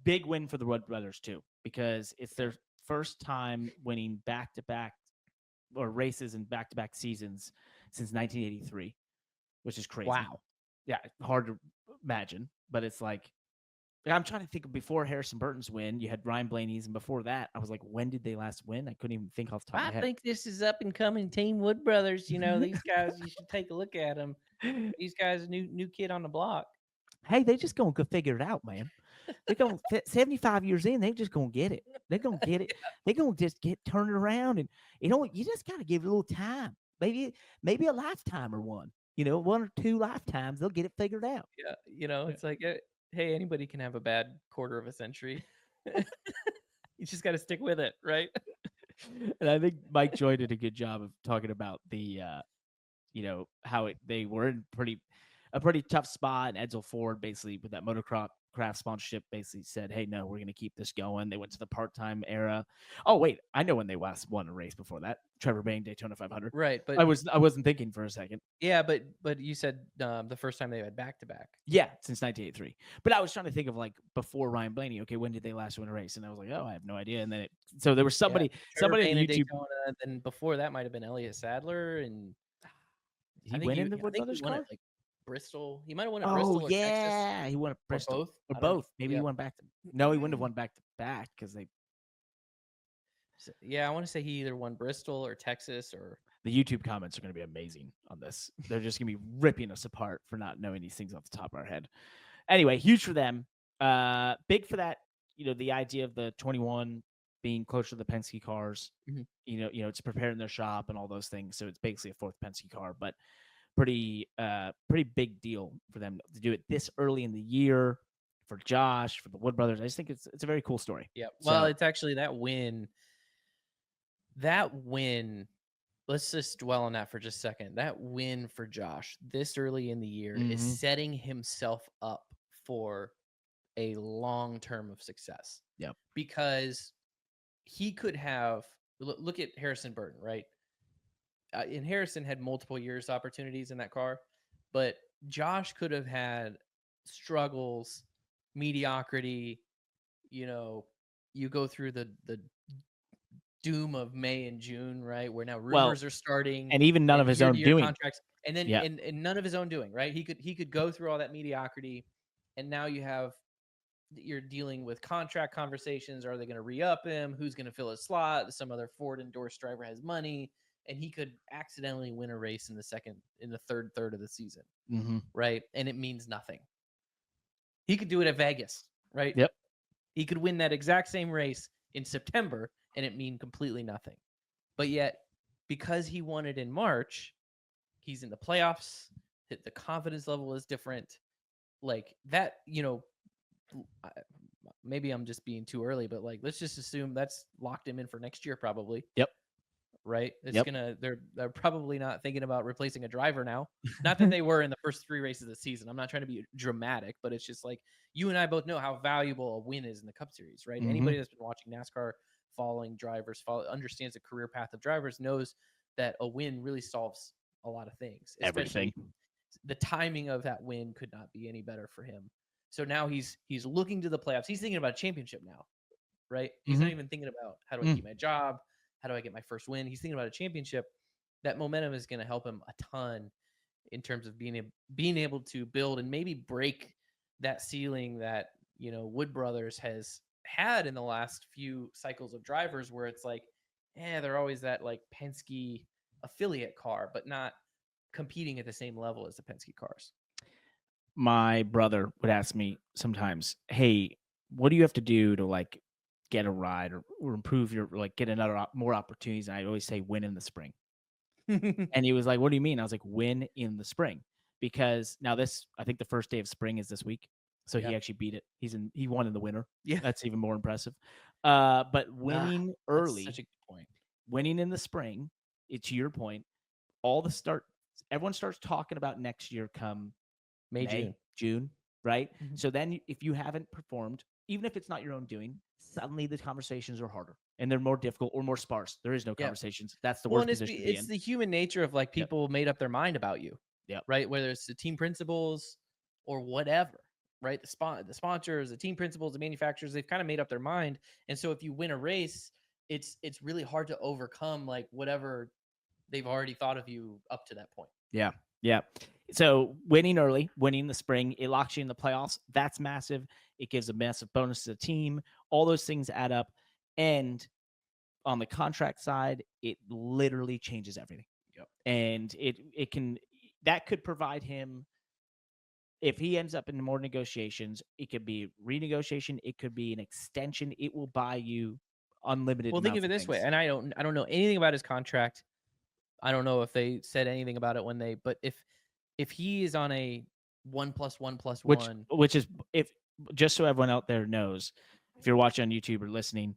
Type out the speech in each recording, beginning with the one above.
big win for the Wood brothers too, because it's their first time winning back-to-back or races in back-to-back seasons since 1983, which is crazy. Wow. Yeah, hard to imagine, but it's like I'm trying to think of before Harrison Burton's win, you had Ryan Blaney's, and before that, I was like, when did they last win? I couldn't even think off the top of I my head. think this is up and coming Team Wood brothers. These guys, you should take a look at them. These guys, new kid on the block. Hey, they just gonna go figure it out, man. They're gonna 75 years in, they just gonna get it. They're gonna get it. They're gonna just get turned around, and you just gotta give it a little time. Maybe a lifetime or one. 1 or 2 lifetimes, they'll get it figured out. Yeah, it's like, hey, anybody can have a bad quarter of a century. You just got to stick with it, right? And I think Mike Joy did a good job of talking about the how they were in a pretty tough spot. And Edsel Ford basically with that motocross craft sponsorship basically said, hey, no, we're going to keep this going. They went to the part-time era. Oh, wait, I know when they last won a race before that. Trevor Bayne, Daytona 500. Right, but I wasn't thinking for a second. yeah, but you said the first time they had back-to-back. Yeah, since 1983. But I was trying to think of like before Ryan Blaney. Okay, when did they last win a race? And I was like, oh, I have no idea. And then so there was somebody Trevor on Bayne at YouTube. Daytona, then before that might have been Elliott Sadler, and He went in the Wood Brothers won car? at like Bristol. He might have won at Bristol or Texas. Yeah, he won at Bristol both. or both. Maybe he won back to. No, he wouldn't have won back to back because they. Yeah, I want to say he either won Bristol or Texas or. The YouTube comments are going to be amazing on this. They're just going to be ripping us apart for not knowing these things off the top of our head. Anyway, huge for them. Big for that. The idea of the 21 being closer to the Penske cars. Mm-hmm. It's preparing their shop and all those things. So it's basically a fourth Penske car, but pretty big deal for them to do it this early in the year for Josh, for the Wood brothers. I just think it's a very cool story. Yeah. Well, it's actually that win. Let's just dwell on that for just a second. That win for Josh this early in the year is setting himself up for a long term of success. Yep. Because he could have, look at Harrison Burton, right? And Harrison had multiple years opportunities in that car, but Josh could have had struggles, mediocrity. You go through the doom of May and June, right? Where now rumors are starting, and even none of his own doing contracts, and then and none of his own doing, right? He could go through all that mediocrity, and now you're dealing with contract conversations. Are they going to re-up him? Who's going to fill his slot? Some other Ford endorsed driver has money, and he could accidentally win a race in the third third of the season, right? And it means nothing. He could do it at Vegas, right? Yep. He could win that exact same race in September, and it mean completely nothing. But yet, because he won it in March, he's in the playoffs. The confidence level is different. Like that, maybe I'm just being too early, but like, let's just assume that's locked him in for next year, probably. Yep. Right. They're probably not thinking about replacing a driver now. Not that they were in the first 3 races of the season. I'm not trying to be dramatic, but it's just like you and I both know how valuable a win is in the Cup Series, right? Anybody that's been watching NASCAR, following drivers, understands the career path of drivers, knows that a win really solves a lot of things. Everything. The timing of that win could not be any better for him. So now he's looking to the playoffs. He's thinking about a championship now, right? He's not even thinking about how do I keep my job? How do I get my first win? He's thinking about a championship. That momentum is going to help him a ton in terms of being able to build and maybe break that ceiling that, Wood Brothers has had in the last few cycles of drivers where it's like, they're always that like Penske affiliate car, but not competing at the same level as the Penske cars. My brother would ask me sometimes, hey, what do you have to do to like get a ride or improve your, like get more opportunities? And I always say win in the spring. And he was like, what do you mean? I was like, win in the spring, because now I think the first day of spring is this week. So he actually beat it. He won in the winter. Yeah. That's even more impressive. But winning early, such a good point. Winning in the spring, to your point, everyone starts talking about next year come May, June, right? So then if you haven't performed, even if it's not your own doing, suddenly the conversations are harder and they're more difficult or more sparse. There is no conversations. That's the worst position to be in. It's the human nature of like people made up their mind about you. Yeah. Right. Whether it's the team principals or whatever. right? The sponsors, the team principals, the manufacturers, they've kind of made up their mind. And so if you win a race, it's really hard to overcome like whatever they've already thought of you up to that point. Yeah. Yeah. So winning early, winning the spring, it locks you in the playoffs. That's massive. It gives a massive bonus to the team. All those things add up. And on the contract side, it literally changes everything. Yep. And it can that could provide him, if he ends up in more negotiations, it could be renegotiation, it could be an extension. It will buy you unlimited Well, think amounts of it of this way, things. and I don't know anything about his contract. I don't know if they said anything about it when they, but if he is on a 1+1+1, Which is, if just so everyone out there knows, if you're watching on YouTube or listening,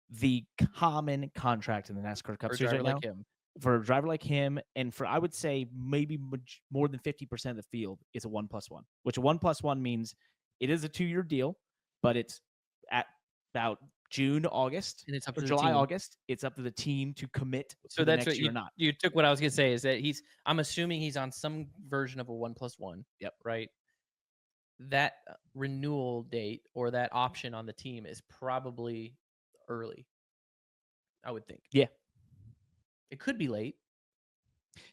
the common contract in the NASCAR Cup for a Series driver right now like him, for a driver like him, and for, I would say, maybe more than 50% of the field, is a 1+1, which a 1+1 means it is a 2-year deal, but it's at about June, August, and it's up or to the July, team. August. It's up to the team to commit So to the that's what next year or not. you took what I was gonna say is that I'm assuming he's on some version of a 1+1. Yep. Right. That renewal date or that option on the team is probably early. I would think. Yeah. It could be late.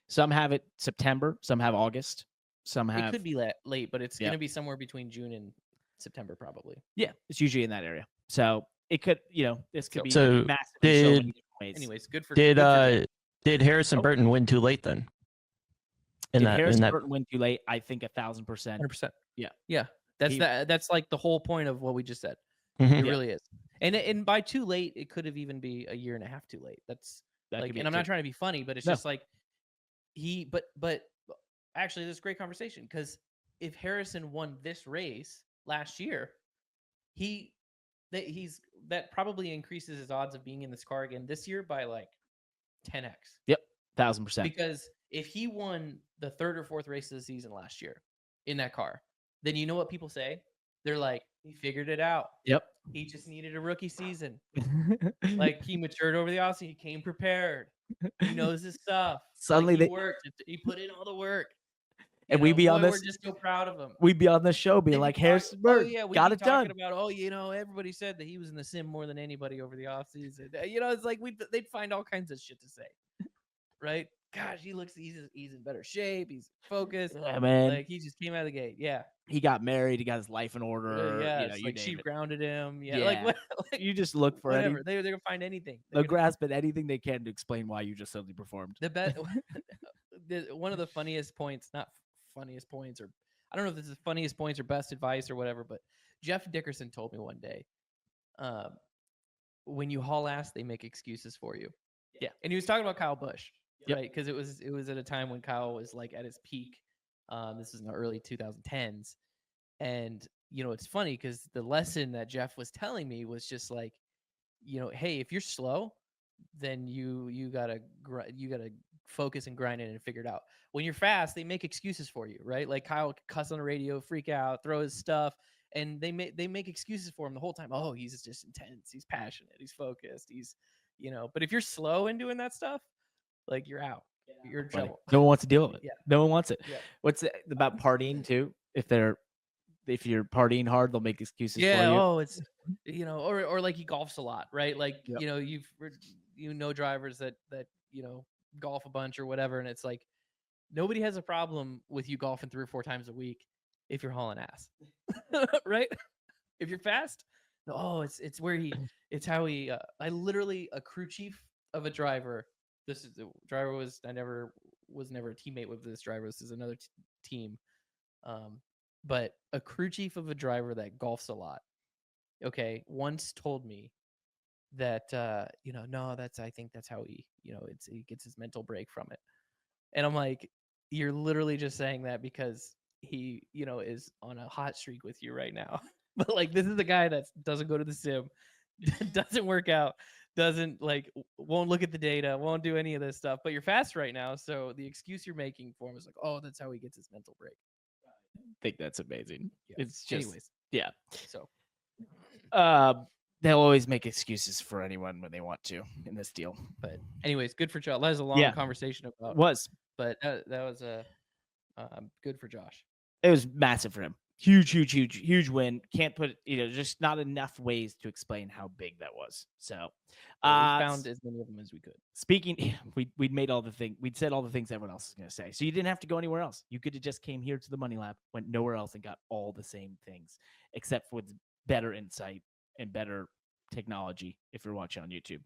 Some have it September, some have August, some It have, could be late, but it's yeah. gonna be somewhere between June and September probably. Yeah, it's usually in that area. So it could, this could be So massive in so many did different ways. Anyways, good for did Harrison Oh. Burton win too late then? Did Harrison Burton win too late? I think 1,000%. 100%. Yeah. Yeah. That's like the whole point of what we just said. Mhm. It really is. And by too late, it could have even be a year and a half too late. That like, could be and I'm too. not trying to be funny, but it's No. just like but actually, this is a great conversation because if Harrison won this race last year, that probably increases his odds of being in this car again this year by like 10x. Yep, 1,000%. Because if he won the third or fourth race of the season last year in that car, then you know what people say? They're like, he figured it out. Yep. He just needed a rookie season. Like, he matured over the offseason. He came prepared. He knows his stuff. Suddenly like, he worked. He put in all the work. And we'd be on this. We're just so proud of him. We'd be on this show being like, Harrison Burton, got it done. About, everybody said that he was in the sim more than anybody over the offseason. It's like they'd find all kinds of shit to say, right? Gosh, he's in better shape. He's focused. Yeah, man. Like, he just came out of the gate. Yeah. He got married. He got his life in order. Yeah. You like, she name it. grounded him. Yeah. Yeah. Like You just look for whatever. They're gonna find anything. They'll grasp at anything they can to explain why you just suddenly performed. The bet. One of the funniest points, not funniest points, or I don't know if this is funniest points or best advice or whatever, but Jeff Dickerson told me one day, when you haul ass, they make excuses for you. Yeah. And he was talking about Kyle Busch, Yep. right? Because it was at a time when Kyle was like at his peak. This is in the early 2010s. And, it's funny because the lesson that Jeff was telling me was just like, hey, if you're slow, then you gotta focus and grind it and figure it out. When you're fast, they make excuses for you, right? Like Kyle cuss on the radio, freak out, throw his stuff, and they make excuses for him the whole time. Oh, he's just intense, he's passionate, he's focused, he's But if you're slow in doing that stuff, like, you're out. You're in trouble. No one wants to deal with it. Yeah. No one wants it. Yeah. What's it about partying too? If you're partying hard, they'll make excuses for you. Oh, it's or like he golfs a lot, right? Like, Yep. you've drivers that golf a bunch or whatever, and it's like nobody has a problem with you golfing 3 or 4 times a week if you're hauling ass. Right? If you're fast, it's where it's how he I literally, a crew chief of a driver. This is the driver was never a teammate with this driver. This is another team. But a crew chief of a driver that golfs a lot, once told me that no, I think that's how he he gets his mental break from it. And I'm like, you're literally just saying that because he is on a hot streak with you right now. But like, this is the guy that doesn't go to the sim, doesn't work out, doesn't won't look at the data, won't do any of this stuff, but you're fast right now, so the excuse you're making for him is like, oh, that's how he gets his mental break. I think that's amazing. Yeah. It's just, anyways. Yeah. So they'll always make excuses for anyone when they want to in this deal. But anyways, good for Josh. That was a long conversation about was, but that was a good for Josh. It was massive for him. huge win. Can't put, just not enough ways to explain how big that was. So, Yeah, we found as many of them as we could. speaking, we'd made all the thing. We'd said all the things everyone else was going to say. So you didn't have to go anywhere else. You could have just came here to the Money Lab, went nowhere else, and got all the same things, except with better insight and better technology if you're watching on YouTube.